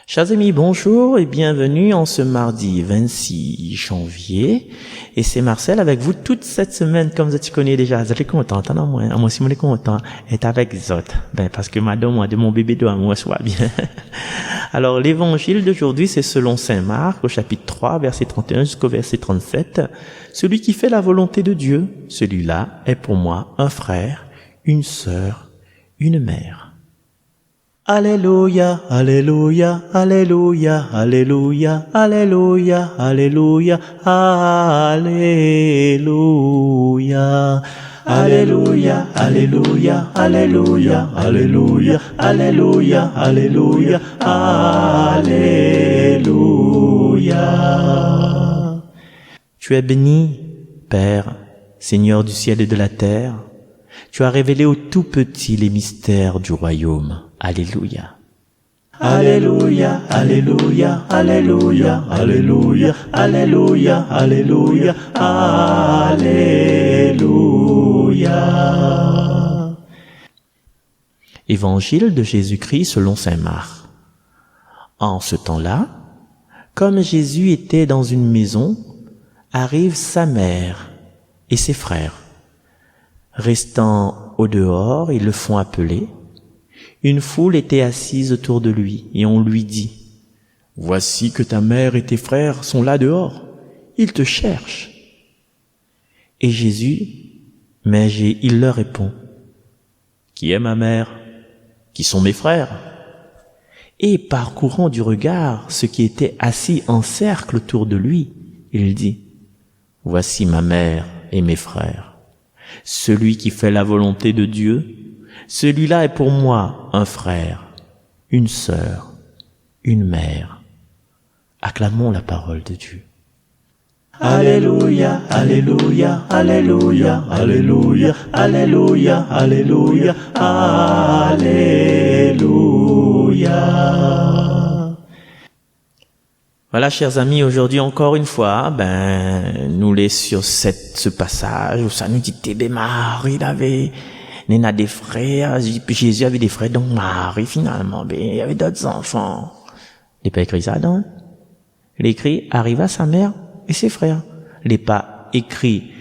Chers amis, bonjour et bienvenue en ce mardi 26 janvier. Et c'est Marcel avec vous toute cette semaine, comme vous connaissez déjà. Vous êtes content, non? Moi aussi, je suis content d'être avec vous autres. Parce que madame, moi, de mon bébé doit moi soit bien. Alors, l'évangile d'aujourd'hui, c'est selon Saint Marc, au chapitre 3, verset 31 jusqu'au verset 37. Celui qui fait la volonté de Dieu, celui-là est pour moi un frère, une sœur, une mère. Alléluia, alléluia, alléluia, alléluia, alléluia, alléluia, alléluia. Alléluia, alléluia, alléluia, alléluia, alléluia, alléluia, alléluia. Tu es béni, Père, Seigneur du ciel et de la terre. Tu as révélé aux tout petits les mystères du royaume. Alléluia. Alléluia, alléluia, alléluia, alléluia, alléluia, alléluia, alléluia. Évangile de Jésus-Christ selon saint Marc. En ce temps-là, comme Jésus était dans une maison, arrivent sa mère et ses frères. Restant au dehors, ils le font appeler. Une foule était assise autour de lui et on lui dit « Voici que ta mère et tes frères sont là dehors, ils te cherchent. » Et Jésus, il leur répond « Qui est ma mère? Qui sont mes frères ?» Et parcourant du regard ceux qui étaient assis en cercle autour de lui, il dit « Voici ma mère et mes frères. Celui qui fait la volonté de Dieu, celui-là est pour moi un frère, une sœur, une mère. » Acclamons la parole de Dieu. Alléluia, alléluia, alléluia, alléluia, alléluia, alléluia, alléluia. Voilà, chers amis, aujourd'hui encore une fois, nous laissons sur ce passage où ça nous dit Tébé Marie, il avait des frères, Jésus avait des frères, donc Marie finalement, il y avait d'autres enfants. Il n'est pas écrit ça, donc. Il est écrit arriva sa mère et ses frères. Il n'est pas écrit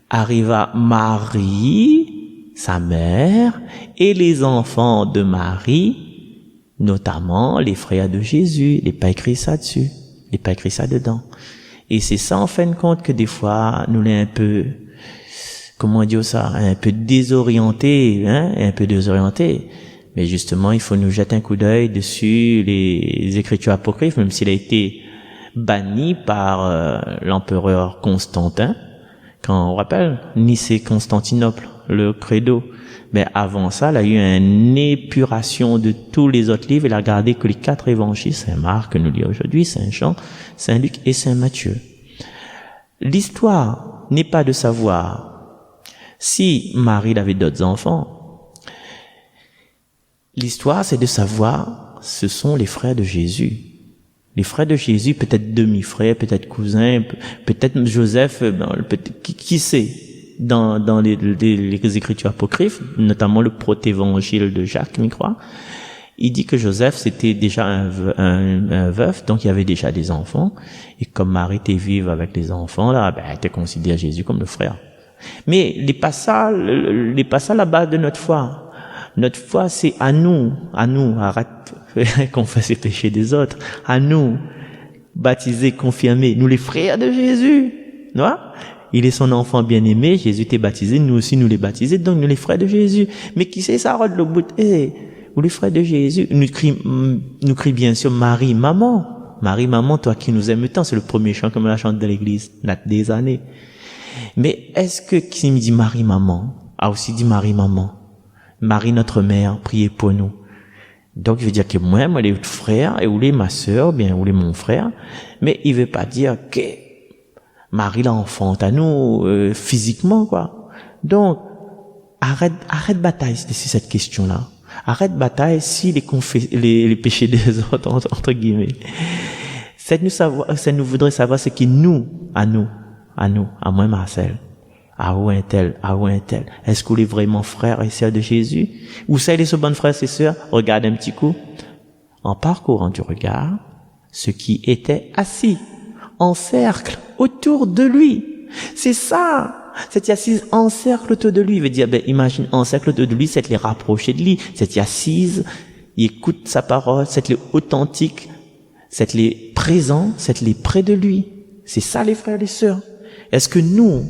arriva Marie, sa mère, et les enfants de Marie, notamment les frères de Jésus. Il n'est pas écrit ça dessus. Il n'est pas écrit ça dedans. Et c'est ça, en fin de compte, que des fois, nous l'est un peu, comment dire ça, un peu désorienté. Mais justement, il faut nous jeter un coup d'œil dessus les écritures apocryphes, même s'il a été banni par l'empereur Constantin. Quand on rappelle, Nice et Constantinople, le credo. Mais avant ça, il a eu une épuration de tous les autres livres. Il a gardé que les 4 évangiles, Saint Marc que nous lisons aujourd'hui, Saint Jean, Saint Luc et Saint Matthieu. L'histoire n'est pas de savoir si Marie avait d'autres enfants. L'histoire, c'est de savoir, ce sont les frères de Jésus. Les frères de Jésus, peut-être demi-frères, peut-être cousins, peut-être Joseph, qui sait? Dans les écritures apocryphes, notamment le protévangile de Jacques, je crois, il dit que Joseph c'était déjà un veuf, donc il y avait déjà des enfants, et comme Marie était vive avec les enfants, là, elle était considérée Jésus comme le frère. Mais n'est pas ça la base de notre foi. Notre foi, c'est à nous, arrête qu'on fasse les péchés des autres, à nous, baptisés, confirmés, nous les frères de Jésus, non? Il est son enfant bien-aimé, Jésus t'est baptisé, nous aussi nous les baptisés, donc nous les frères de Jésus. Mais qui c'est ça, le bout? Ou les frères de Jésus? Nous crie bien sûr Marie, maman. Marie, maman, toi qui nous aimes tant, c'est le premier chant que me la chante de l'église, des années. Mais est-ce que qui me dit Marie, maman, a aussi dit Marie, maman? Marie, notre mère, priez pour nous. Donc, il veut dire que moi, les frères, et ou les ma sœur, bien, ou les mon frère, mais il veut pas dire que Marie l'enfante à nous, physiquement, quoi. Donc, arrête bataille sur cette question-là. Arrête bataille si les péchés des autres, entre guillemets. Ça nous voudrait savoir ce qui à moi, Marcel. Ah ou un tel. Est-ce qu'on est vraiment frères et sœurs de Jésus? Ou ça, il est ce bon frères et sœurs? Regarde un petit coup. en parcourant du regard ceux qui étaient assis en cercle autour de lui. C'est ça. Cette assise en cercle autour de lui. Il veut dire, imagine, en cercle autour de lui, c'est les rapprocher de lui. Cette assise, il écoute sa parole, c'est les authentiques, c'est les présents, c'est les près de lui. C'est ça, les frères et les sœurs. Est-ce que nous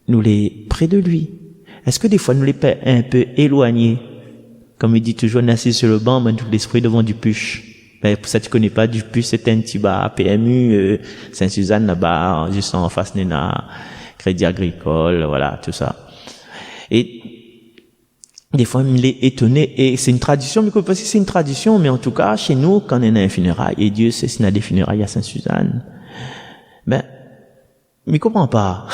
les près de lui? Est-ce que des fois, nous les un peu éloignés? Comme il dit toujours, on est assis sur le banc, mais tout l'esprit devant du puche. Pour ça, tu connais pas du puche, c'est un petit bar PMU, Saint-Suzanne, là-bas, juste en face, Néna, Crédit Agricole, voilà, tout ça. Et, des fois, il est étonné, et c'est une tradition, mais parce que c'est une tradition, mais en tout cas, chez nous, quand on est un funérail, et Dieu sait s'il y a des funérailles à Saint-Suzanne, mais comprend pas.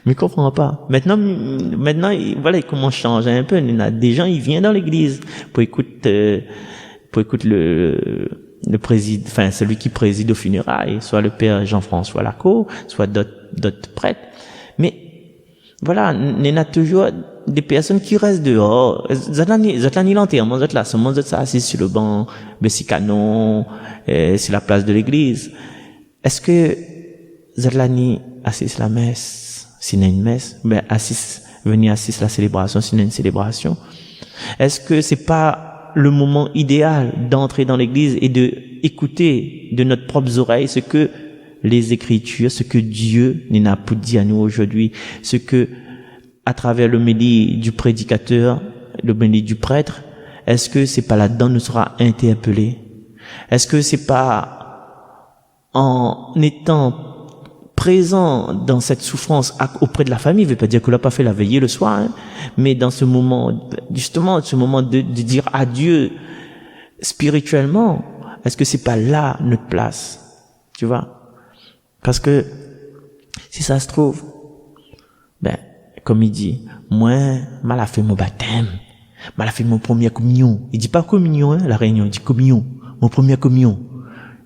Mais comprend pas. Maintenant, voilà, il commence à changer un peu. Il y a des gens, ils viennent dans l'église pour écouter le président, enfin, celui qui préside aux funérailles, soit le père Jean-François Lacour, soit d'autres prêtres. Mais, voilà, il y a toujours des personnes qui restent dehors. Zatlani l'enterrement, seulement ça assis sur le banc, Bessie Canon, sur la place de l'église. Est-ce que Zatlani assiste la messe? S'il y a une messe, venir assister à la célébration, s'il y a une célébration. Est-ce que c'est pas le moment idéal d'entrer dans l'église et de écouter de notre propre oreille ce que les Écritures, ce que Dieu nous a pour dire à nous aujourd'hui, ce que, à travers le l'homélie du prédicateur, le l'homélie du prêtre, est-ce que c'est pas là-dedans nous sera interpellé? Est-ce que c'est pas en étant présent dans cette souffrance auprès de la famille, ne veut pas dire qu'on l'a pas fait la veillée le soir, hein, mais dans ce moment, justement, ce moment de dire adieu spirituellement, est-ce que c'est pas là notre place? Tu vois? Parce que, si ça se trouve, comme il dit, moi, mal a fait mon baptême, mal a fait mon première communion. Il dit pas communion, hein, la réunion, il dit communion, mon première communion.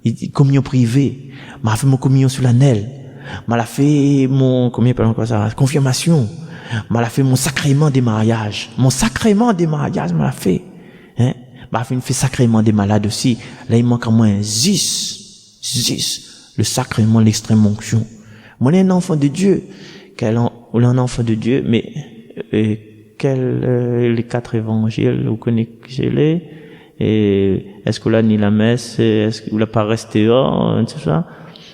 Il dit communion privée, mal a fait mon communion sur l'anel. M'a fait mon, confirmation. M'a fait mon sacrement des mariages. Mon sacrement des mariages m'a fait. Hein? M'a fait sacrement des malades aussi. Là, il manque à moins 10. Le sacrement, l'extrême onction. Moi, un enfant de Dieu. Un enfant de Dieu, mais, les 4 évangiles, vous connaissez-les? Et, est-ce que là, ni la messe, est-ce que vous l'avez pas resté hors, tout ça?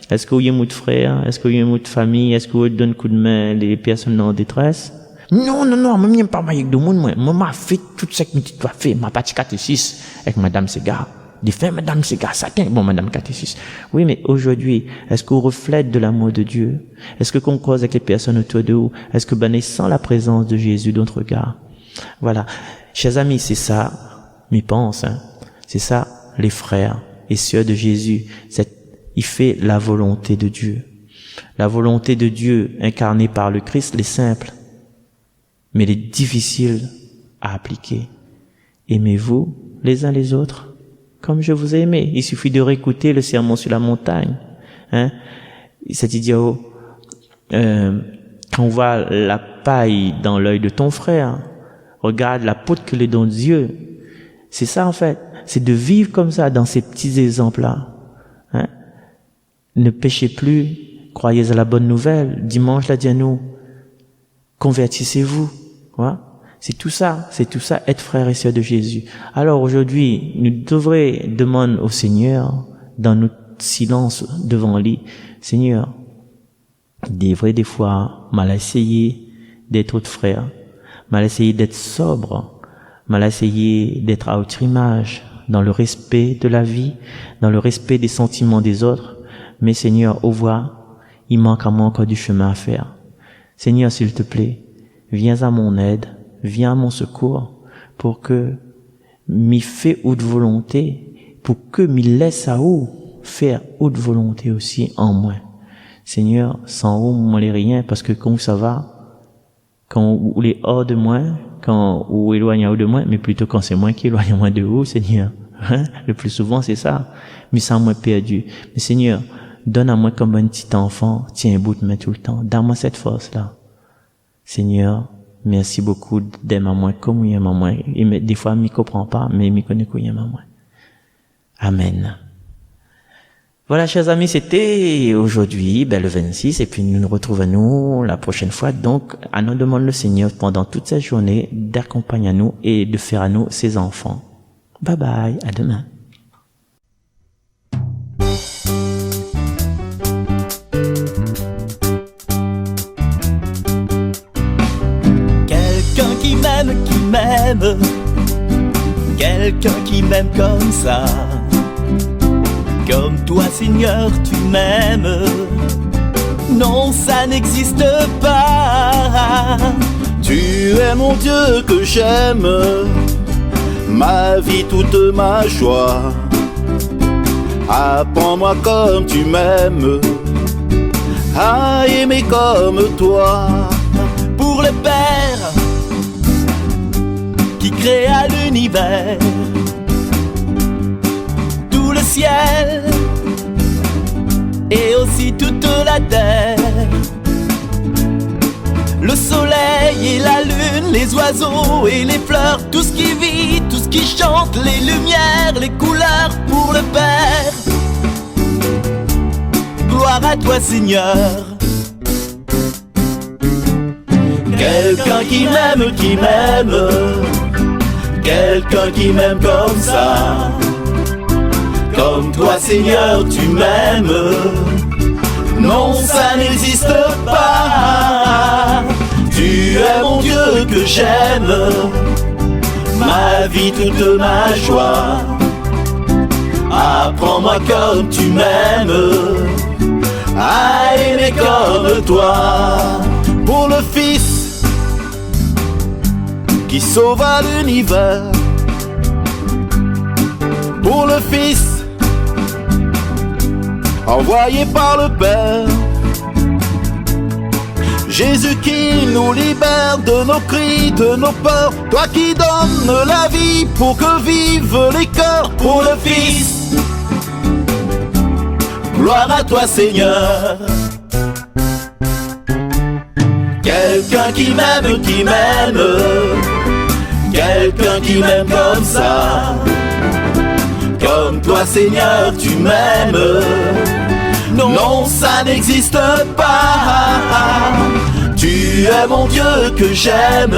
Est-ce que vous avez un frère? Est-ce que vous avez une famille? Est-ce que vous donnez un coup de main les personnes en détresse? Non, moi, je n'aime pas avec de monde, moi. Moi, fait tout ce que tu dois faire. Ma partie catéchisme avec Madame Segar. Des fins, Madame Segar, ça tient. Bon, Madame catéchisme. Oui, mais aujourd'hui, est-ce qu'on reflète de l'amour de Dieu? Est-ce que qu'on cause avec les personnes autour de vous? Est-ce que on sent la présence de Jésus dans notre regard? Voilà. Chers amis, c'est ça, mes pensées, hein. C'est ça, les frères et sœurs de Jésus. Il fait la volonté de Dieu. La volonté de Dieu incarnée par le Christ, elle est simple, mais elle est difficile à appliquer. Aimez-vous les uns les autres comme je vous ai aimé. Il suffit de réécouter le sermon sur la montagne. Hein? Cette idiot, quand on voit la paille dans l'œil de ton frère, regarde la poudre que est dans Dieu. C'est ça en fait. C'est de vivre comme ça dans ces petits exemples-là. Hein? Ne péchez plus, croyez à la bonne nouvelle. Dimanche, là, dit à nous, convertissez-vous. Voilà. C'est tout ça, être frère et sœur de Jésus. Alors aujourd'hui, nous devrions demander au Seigneur, dans notre silence devant lui, Seigneur, des fois, mal essayé d'être votre frère, mal essayé d'être sobre, mal essayé d'être à votre image, dans le respect de la vie, dans le respect des sentiments des autres. Mais Seigneur, au revoir, il manque à moi encore du chemin à faire. Seigneur, s'il te plaît, viens à mon aide, viens à mon secours, pour que m'y fais haute volonté, pour que m'y laisse à où faire haute volonté aussi en moi. Seigneur, sans vous, moi les rien, parce que quand ça va, quand vous les hors de moi, quand vous éloignez de moi, mais plutôt quand c'est moi qui éloigne moi de vous, Seigneur. Hein? Le plus souvent, c'est ça. Mais sans moi perdu. Mais Seigneur, donne à moi comme un petit enfant, tiens un bout de main tout le temps. Donne-moi cette force-là. Seigneur, merci beaucoup d'aimer à moi comme il aime à moi. Et des fois, il ne comprend pas, mais il me connaît qu'il aime à moi. Amen. Voilà, chers amis, c'était aujourd'hui, le 26, et puis nous nous retrouvons la prochaine fois. Donc, à nous demande le Seigneur pendant toute cette journée d'accompagner nous et de faire à nous ses enfants. Bye bye, à demain. Quelqu'un qui m'aime, quelqu'un qui m'aime comme ça. Comme toi, Seigneur, tu m'aimes. Non, ça n'existe pas. Tu es mon Dieu que j'aime, ma vie, toute ma joie. Apprends-moi comme tu m'aimes, à aimer comme toi. Pour le Père qui créa l'univers, tout le ciel et aussi toute la terre, le soleil et la lune, les oiseaux et les fleurs, tout ce qui vit, tout ce qui chante, les lumières, les couleurs, pour le Père. Gloire à toi, Seigneur. Quelqu'un qui m'aime, quelqu'un qui m'aime comme ça. Comme toi, Seigneur, tu m'aimes. Non, ça n'existe pas. Tu es mon Dieu que j'aime, ma vie, toute ma joie. Apprends-moi comme tu m'aimes, à aimer comme toi. Pour le Fils qui sauva l'univers, pour le Fils envoyé par le Père, Jésus qui nous libère de nos cris, de nos peurs. Toi qui donnes la vie pour que vivent les cœurs. Pour le Fils, gloire à toi, Seigneur. Quelqu'un qui m'aime, quelqu'un qui m'aime comme ça. Comme toi, Seigneur, tu m'aimes. Non, ça n'existe pas. Tu es mon Dieu que j'aime,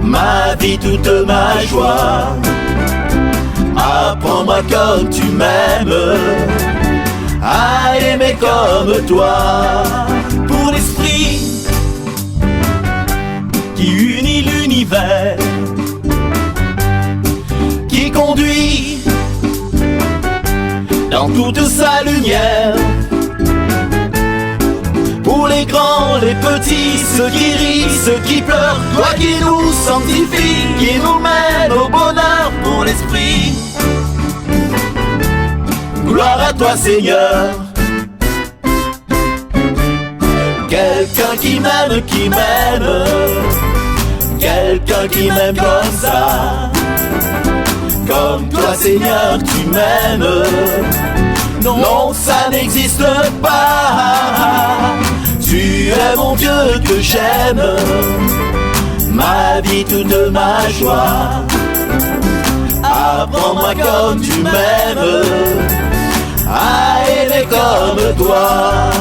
ma vie, toute ma joie. Apprends-moi comme tu m'aimes, à aimer comme toi. Pour l'Esprit qui unit l'univers, qui conduit dans toute sa lumière. Pour les grands, les petits, ceux qui rient, ceux qui pleurent. Toi qui nous sanctifies, qui nous mène au bonheur. Pour l'Esprit, gloire à toi, Seigneur. Quelqu'un qui m'aime, quelqu'un qui m'aime comme ça. Comme toi, Seigneur, tu m'aimes. Non, ça n'existe pas. Tu es mon Dieu que j'aime, ma vie, toute ma joie. Apprends-moi comme tu m'aimes, à aimer comme toi.